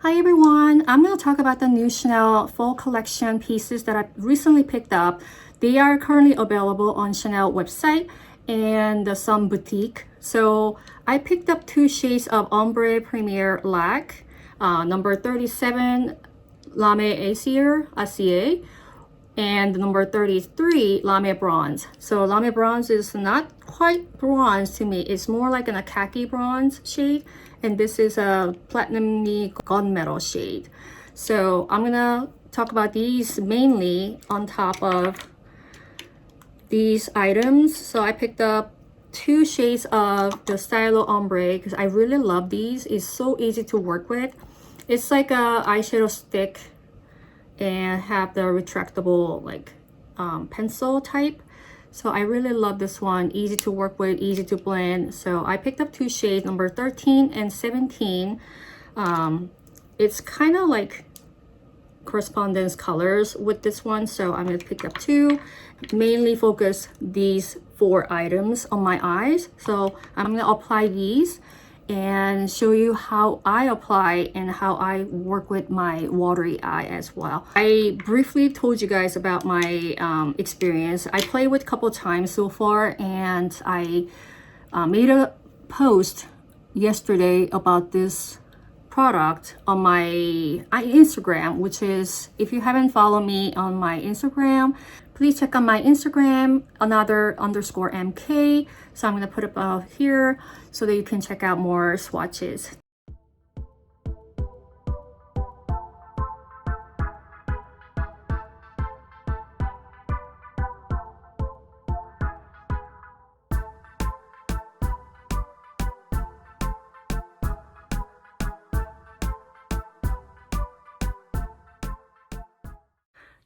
Hi everyone, I'm going to talk about the new Chanel fall collection pieces that I recently picked up. They are currently available on Chanel website and some boutique. So I picked up two shades of Ombre Premier Laque, number 37 Lame Acier, and number 33 Lame Bronze. So Lame Bronze is not quite bronze to me. It's more like a khaki bronze shade, and this is a platinum-y gunmetal shade. So I'm gonna talk about these mainly on top of these items. So I picked up two shades of the Stylo Ombre because I really love these. It's so easy to work with. It's like a eyeshadow stick and have the retractable like pencil type. So I really love this one. Easy to work with, easy to blend. So I picked up two shades, number 13 and 17. It's kind of like correspondence colors with this one, so I'm going to pick up two, mainly focus these four items on my eyes. So I'm going to apply these and show you how I apply and how I work with my watery eye as well. I briefly told you guys about my experience. I played with a couple times so far, and I made a post yesterday about this product on my Instagram, which is, if you haven't followed me on my Instagram, please check out my Instagram, another_MK. So I'm going to put it up here so that you can check out more swatches.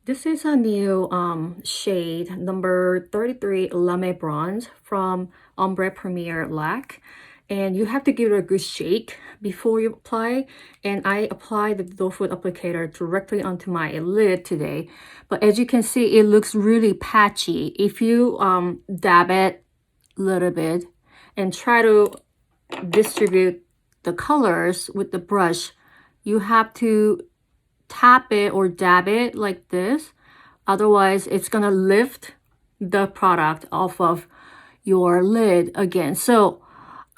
This is a new shade, number 33 Lame Bronze from Ombre Premier Laque. And you have to give it a good shake before you apply. And I applied the doe foot applicator directly onto my lid today. But as you can see, it looks really patchy. If you dab it a little bit and try to distribute the colors with the brush, you have to tap it or dab it like this. Otherwise, it's gonna lift the product off of your lid again. So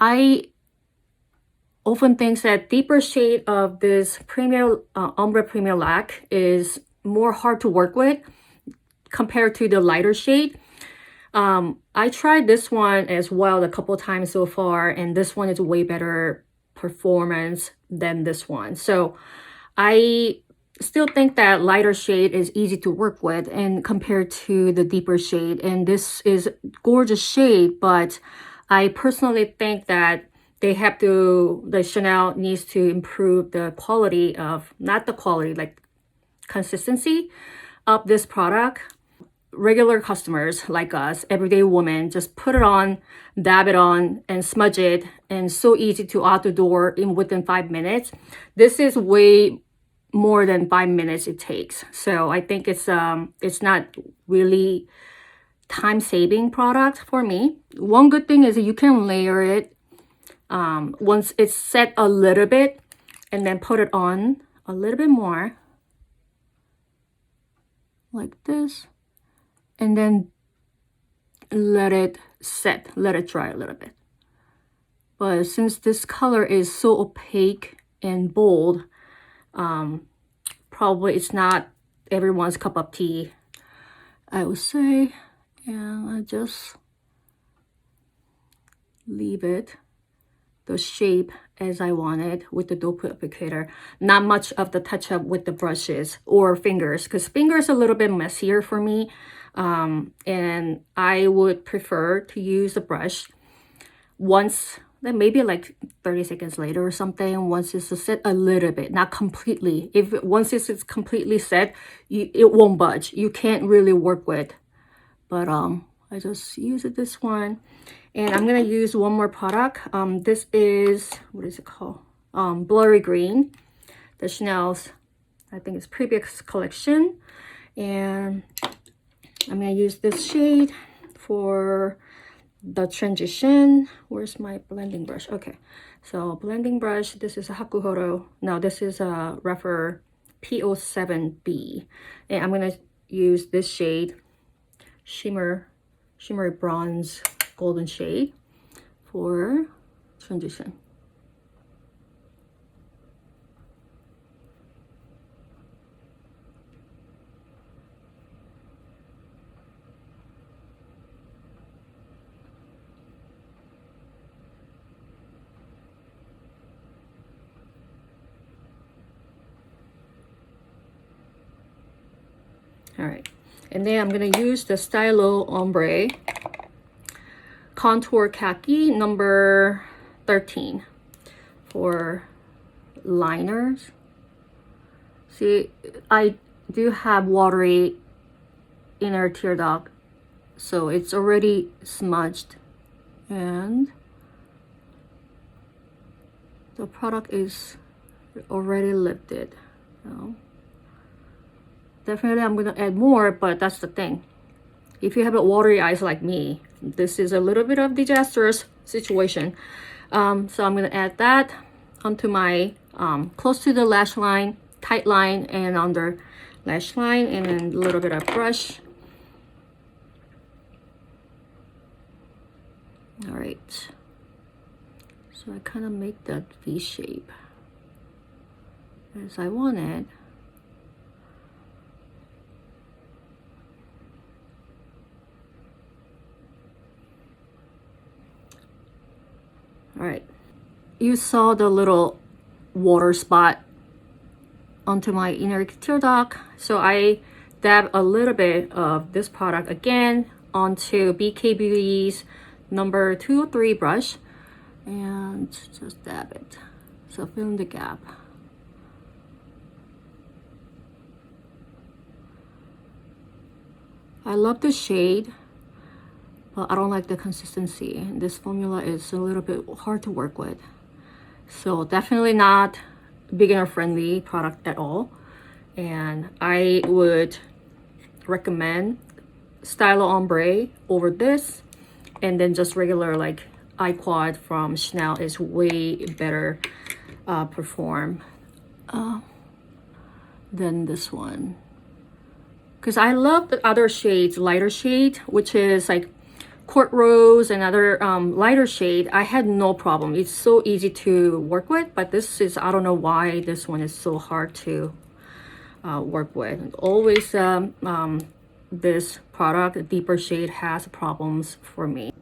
I often think that deeper shade of this Premier Ombre Premier Laque is more hard to work with compared to the lighter shade. I tried this one as well a couple times so far, and this one is way better performance than this one. So I still think that lighter shade is easy to work with and compared to the deeper shade, and this is gorgeous shade, but I personally think that the Chanel needs to improve the quality of, not the quality, like consistency of this product. Regular customers like us, everyday women, just put it on, dab it on, and smudge it, and so easy to out the door in within 5 minutes. This is way more than 5 minutes it takes. So I think it's not really time-saving product for me. One good thing is that you can layer it once it's set a little bit, and then put it on a little bit more like this, and then let it set, let it dry a little bit. But since this color is so opaque and bold, probably it's not everyone's cup of tea, I would say. And I just leave it the shape as I want it with the doe foot applicator. Not much of the touch up with the brushes or fingers, because fingers are a little bit messier for me, and I would prefer to use the brush once, then maybe like 30 seconds later or something, once it's set a little bit, not completely. Once it's completely set, it won't budge. You can't really work with. But I just use this one, and I'm gonna use one more product. This is, what is it called? Blurry Green, the Chanel's, I think it's previous collection, and I'm gonna use this shade for the transition. Where's my blending brush? Okay, so blending brush, this is a Hakuhoro. No, this is a Refer P07B, and I'm gonna use this shade, shimmery bronze golden shade, for transition. All right, and then I'm gonna use the Stylo Ombre Contour Khaki number 13 for liners. See, I do have watery inner tear duct, so it's already smudged, and the product is already lifted. So definitely I'm gonna add more, but that's the thing. If you have a watery eyes like me, this is a little bit of disastrous situation. So I'm gonna add that onto my close to the lash line, tight line, and under lash line, and then a little bit of brush. All right, so I kind of make that V shape as I want it. All right, you saw the little water spot onto my inner tear duct, so I dab a little bit of this product again onto BK Beauty's number 203 brush, and just dab it, so fill in the gap. I love the shade, but I don't like the consistency. This formula is a little bit hard to work with, so definitely not beginner friendly product at all. And I would recommend Stylo Ombre over this, and then just regular like eye quad from Chanel is way better perform than this one, because I love the other shades, lighter shade, which is like Court Rose and other lighter shade. I had no problem. It's so easy to work with, but this is, I don't know why this one is so hard to work with. Always this product, deeper shade, has problems for me.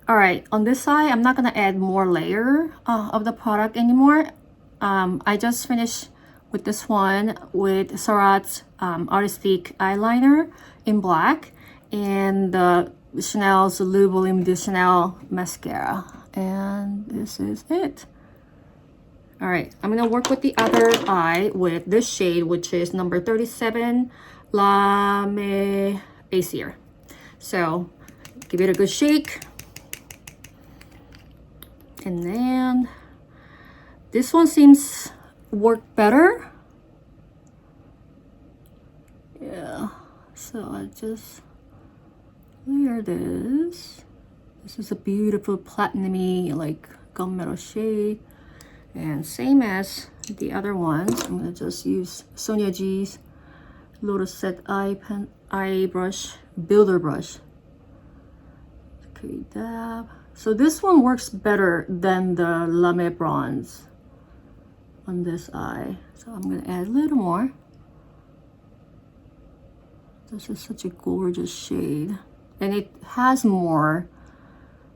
All right, on this side, I'm not gonna add more layer of the product anymore. I just finished with this one with Sarat's Artistic eyeliner in black, and the Chanel's Le Volume de Chanel mascara, and this is it. All right, I'm gonna work with the other eye with this shade, which is number 37, Laque Acier. So give it a good shake, and then this one seems work better. Yeah, so I just layer this. This is a beautiful platinumy like gunmetal shade, and same as the other ones, I'm gonna just use Sonia G's Lotus Set eye brush, builder brush. Okay, dab. So this one works better than the Lame bronze on this eye, so I'm gonna add a little more. This is such a gorgeous shade, and it has more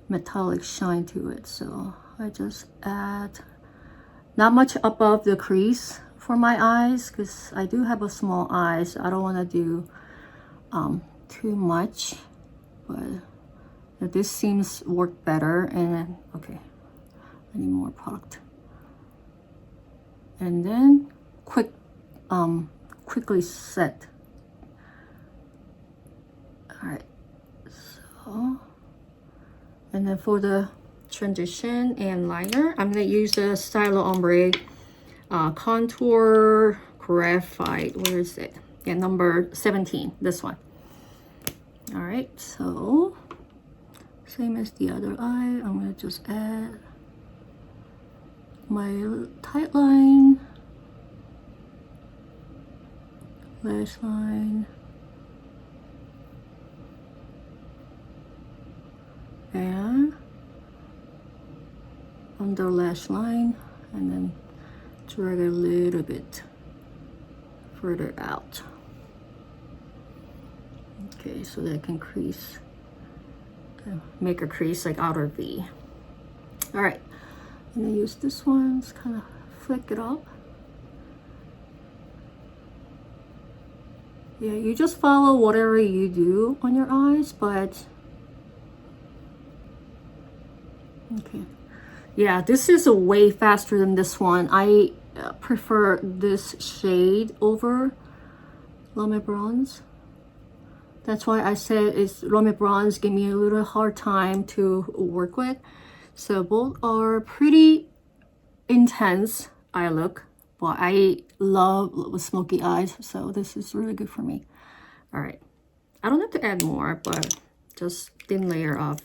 metallic shine to it, so I just add not much above the crease for my eyes, because I do have a small eye, so I don't want to do too much, but this seems work better. And then, okay, I need more product, and then quickly set. All right, so, and then for the transition and liner, I'm gonna use the Stylo Ombre Contour Graphite. Where is it? Yeah, number 17, this one. All right, so Same as the other eye, I'm gonna just add my tight line, lash line, and under lash line, and then drag a little bit further out. Okay, so that I can crease, make a crease like outer V. All right, I'm gonna use this one, just kind of flick it up. Yeah, you just follow whatever you do on your eyes, but okay. Yeah, this is way faster than this one. I prefer this shade over Laque Bronze. That's why I said it's Laque Bronze give me a little hard time to work with. So both are pretty intense eye look, but I love smoky eyes, so this is really good for me. All right, I don't have to add more, but just thin layer of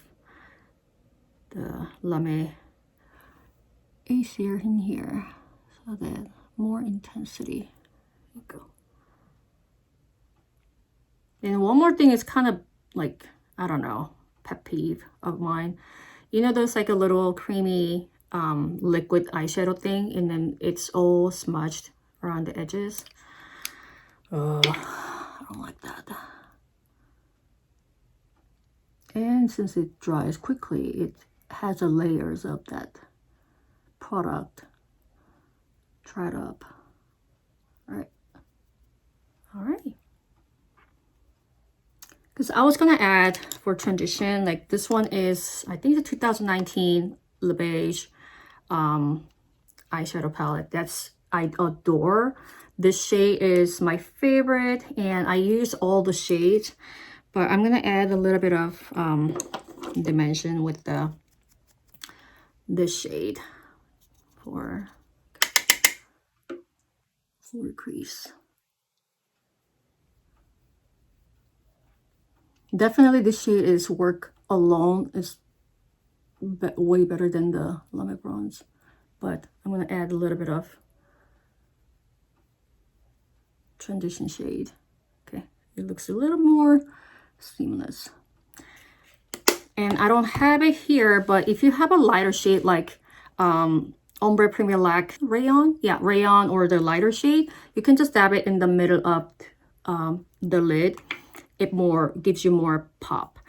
the Laque Acier in here, so that more intensity. There you go. And one more thing is kind of like, I don't know, pet peeve of mine. You know, there's like a little creamy liquid eyeshadow thing, and then it's all smudged around the edges. I don't like that. And since it dries quickly, it has the layers of that product dried up. All right. Because I was gonna add for transition, like this one is, I think, the 2019 Le Beige eyeshadow palette. I adore. This shade is my favorite, and I use all the shades, but I'm gonna add a little bit of dimension with this shade for crease. Definitely this shade is work alone, is way better than the Laque Bronze, but I'm going to add a little bit of transition shade. Okay, it looks a little more seamless. And I don't have it here, but if you have a lighter shade like Ombre Premier Laque Rayon, yeah, Rayon, or the lighter shade, you can just dab it in the middle of the lid. It gives you more pop.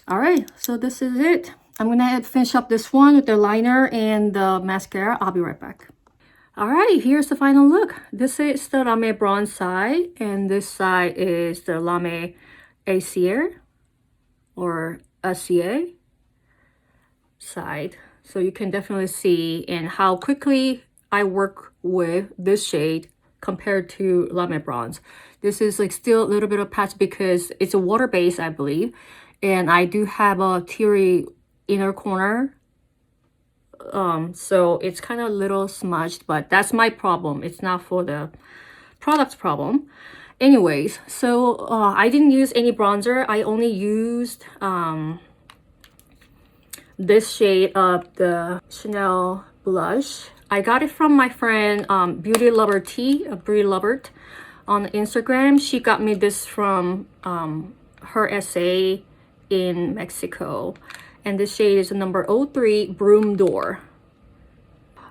All right, so this is it. I'm gonna finish up this one with the liner and the mascara. I'll be right back. All right, here's the final look. This is the Laque Bronze side, and this side is the Laque Acier or Acier side. So you can definitely see and how quickly I work with this shade compared to Laque Bronze. This is like still a little bit of patch because it's a water base, I believe, and I do have a teary inner corner, so it's kind of a little smudged, but that's my problem. It's not for the product's problem. Anyways, so I didn't use any bronzer. I only used this shade of the Chanel blush. I got it from my friend Beauty Lover T, Beauty Lover on Instagram. She got me this from her essay in Mexico, and this shade is number 03 Broom Door.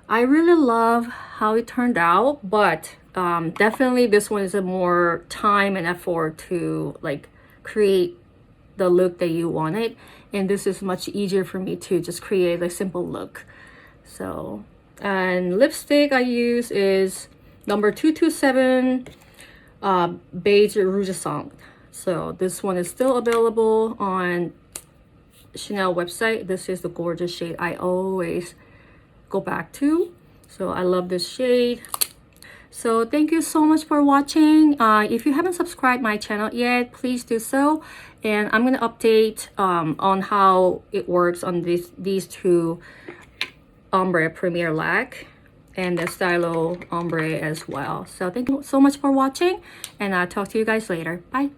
I really love how it turned out, but definitely this one is a more time and effort to like create the look that you wanted, and this is much easier for me to just create a simple look. So, and lipstick I use is number 227 Beige Rouge. So this one is still available on Chanel website. This is the gorgeous shade I always go back to. So I love this shade. So thank you so much for watching. If you haven't subscribed my channel yet, please do so. And I'm gonna update on how it works on these two Ombre Premier Laque and the Stylo Ombre as well. So thank you so much for watching, and I'll talk to you guys later. Bye.